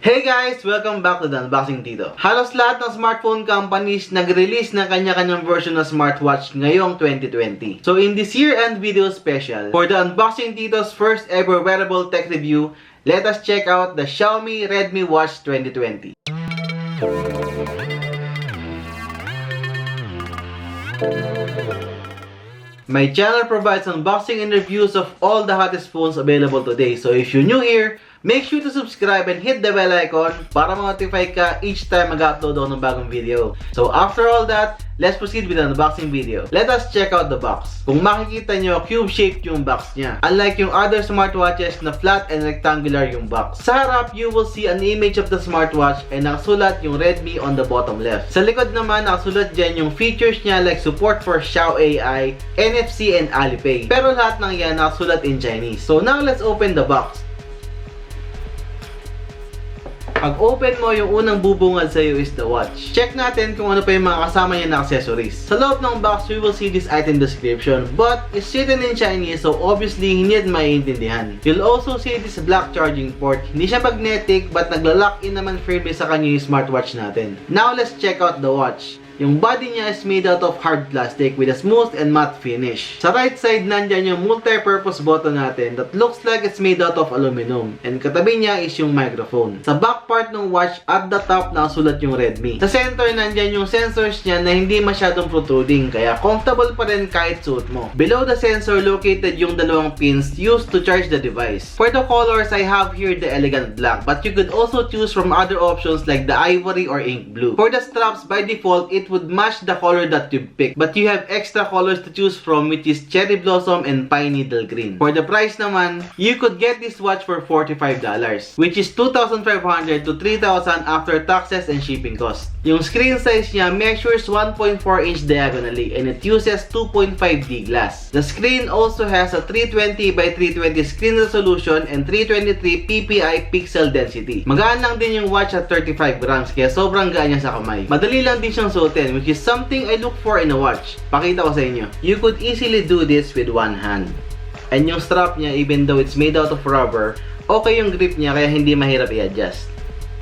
Hey guys! Welcome back to the Unboxing Tito. Halos lahat ng smartphone companies nag-release ng kanya-kanyang version ng smartwatch ngayong 2020. So in this year-end video special, for the Unboxing Tito's first ever wearable tech review, let us check out the Xiaomi Redmi Watch 2020. My channel provides unboxing and reviews of all the hottest phones available today. So if you're new here, make sure to subscribe and hit the bell icon para ma-notify ka each time mag-upload ako ng bagong video. So after all that, let's proceed with the unboxing video. Let us check out the box. Kung makikita nyo, cube-shaped yung box niya. Unlike yung other smartwatches na flat and rectangular yung box. Sa harap, you will see an image of the smartwatch and nakasulat yung Redmi on the bottom left. Sa likod naman, nakasulat dyan yung features niya like support for Xiao AI, NFC, and Alipay. Pero lahat ng yan nakasulat in Chinese. So now let's open the box. Pag open mo, yung unang bubungad sa'yo is the watch. Check natin kung ano pa yung mga kasama niya na accessories. Sa loob ng box, we will see this item description, but it's written in Chinese, so obviously hindi yan maiintindihan. You'll also see this black charging port. Hindi siya magnetic, but nagla-lock in naman firmly sa kanya yung smartwatch natin. Now let's check out the watch. Yung body niya is made out of hard plastic with a smooth and matte finish. Sa right side, nandyan yung multi-purpose button natin that looks like it's made out of aluminum. And katabi niya is yung microphone. Sa back part ng watch, at the top nakasulat yung Redmi. Sa center, nandyan yung sensors niya na hindi masyadong protruding, kaya comfortable pa rin kahit suot mo. Below the sensor, located yung dalawang pins used to charge the device. For the colors, I have here the elegant black, but you could also choose from other options like the ivory or ink blue. For the straps, by default, it would match the color that you pick, but you have extra colors to choose from, which is cherry blossom and pine needle green. For the price naman, you could get this watch for $45, which is $2,500 to $3,000 after taxes and shipping cost. Yung screen size niya measures 1.4 inch diagonally and it uses 2.5D glass. The screen also has a 320 by 320 screen resolution and 323 ppi pixel density. Magaan lang din yung watch at 35 grams, kaya sobrang gaan niya sa kamay. Madali lang din siyang suotin, which is something I look for in a watch. Pakita ko sa inyo. You could easily do this with one hand. And yung strap niya, even though it's made out of rubber, okay yung grip niya kaya hindi mahirap i-adjust.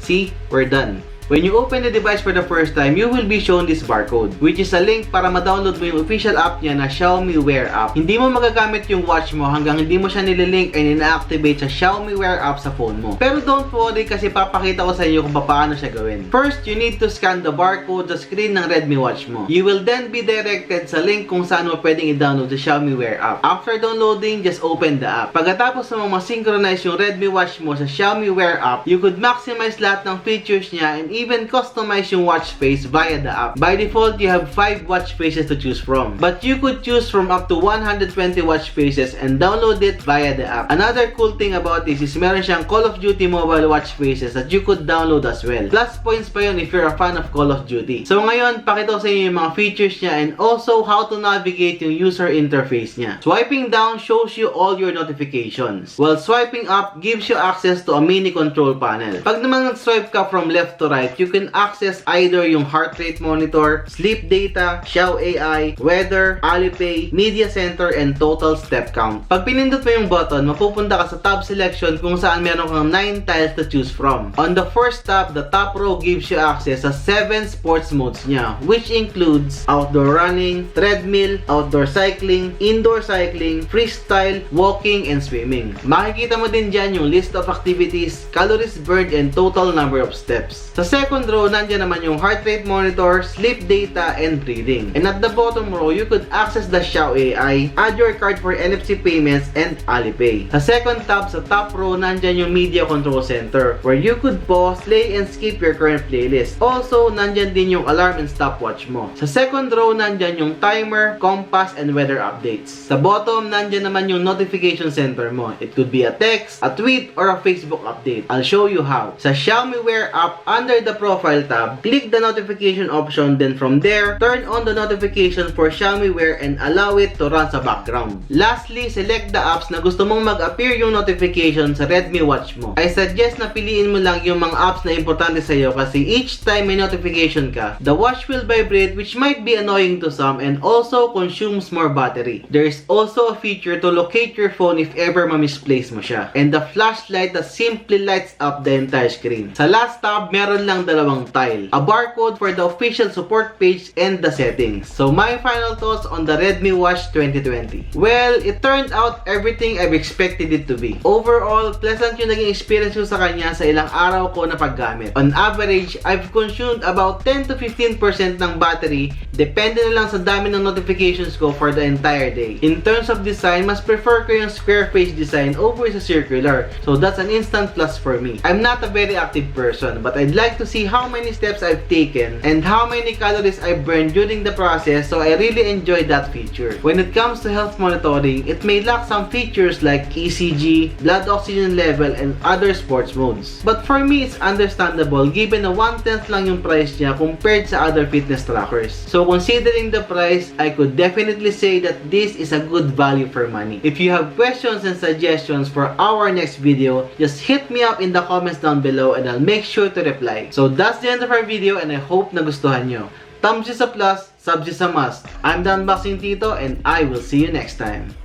See? We're done. When you open the device for the first time, you will be shown this barcode, which is a link para ma-download mo yung official app niya na Xiaomi Wear app. Hindi mo magagamit yung watch mo hanggang hindi mo siya nililink and ina-activate sa Xiaomi Wear app sa phone mo. Pero don't worry kasi papakita ko sa inyo kung paano siya gawin. First, you need to scan the barcode sa screen ng Redmi Watch mo. You will then be directed sa link kung saan mo pwedeng i-download sa Xiaomi Wear app. After downloading, just open the app. Pagkatapos mo ma-synchronize yung Redmi Watch mo sa Xiaomi Wear app, you could maximize lahat ng features niya and even customize yung watch face via the app. By default, you have 5 watch faces to choose from. But you could choose from up to 120 watch faces and download it via the app. Another cool thing about this is meron siyang Call of Duty mobile watch faces that you could download as well. Plus points pa yun if you're a fan of Call of Duty. So ngayon, pakita ko sa inyo yung mga features niya and also how to navigate yung user interface niya. Swiping down shows you all your notifications, while swiping up gives you access to a mini control panel. Pag naman nag-swipe ka from left to right, you can access either yung heart rate monitor, sleep data, Xiao AI, weather, Alipay, media center, and total step count. Pag pinindot mo yung button, mapupunta ka sa tab selection kung saan meron kang 9 tiles to choose from. On the first tab, the top row gives you access sa 7 sports modes niya, which includes outdoor running, treadmill, outdoor cycling, indoor cycling, freestyle, walking, and swimming. Makikita mo din dyan yung list of activities, calories burned, and total number of steps. Sa second row, nandyan naman yung heart rate monitor, sleep data, and breathing. And at the bottom row, you could access the Xiao AI, add your card for NFC payments, and Alipay. Sa second tab, sa top row, nandyan yung media control center, where you could pause, play, and skip your current playlist. Also, nandyan din yung alarm and stopwatch mo. Sa second row, nandyan yung timer, compass, and weather updates. Sa bottom, nandyan naman yung notification center mo. It could be a text, a tweet, or a Facebook update. I'll show you how. Sa Xiaomi Wear app, under the profile tab, click the notification option, then from there, turn on the notification for Xiaomi Wear and allow it to run sa background. Lastly, select the apps na gusto mong mag-appear yung notification sa Redmi Watch mo. I suggest na piliin mo lang yung mga apps na importante sa iyo kasi each time may notification ka, the watch will vibrate, which might be annoying to some and also consumes more battery. There is also a feature to locate your phone if ever ma-misplace mo siya. And the flashlight that simply lights up the entire screen. Sa last tab, meron lang dalawang tile. A barcode for the official support page and the settings. So my final thoughts on the Redmi Watch 2020. Well, it turned out everything I've expected it to be. Overall, pleasant yung naging experience ko sa kanya sa ilang araw ko na paggamit. On average, I've consumed about 10 to 15% ng battery, depende na lang sa dami ng notifications ko for the entire day. In terms of design, mas prefer ko yung square face design over sa circular. So that's an instant plus for me. I'm not a very active person, but I'd like to see how many steps I've taken and how many calories I burned during the process, so I really enjoyed that feature. When it comes to health monitoring, it may lack some features like ECG, blood oxygen level, and other sports modes. But for me, it's understandable given na 1/10 lang yung price niya compared sa other fitness trackers. So considering the price, I could definitely say that this is a good value for money. If you have questions and suggestions for our next video, just hit me up in the comments down below and I'll make sure to reply. So that's the end of our video and I hope nagustuhan nyo. Thumbs is a plus, subs is a must. I'm the Unboxing Tito and I will see you next time.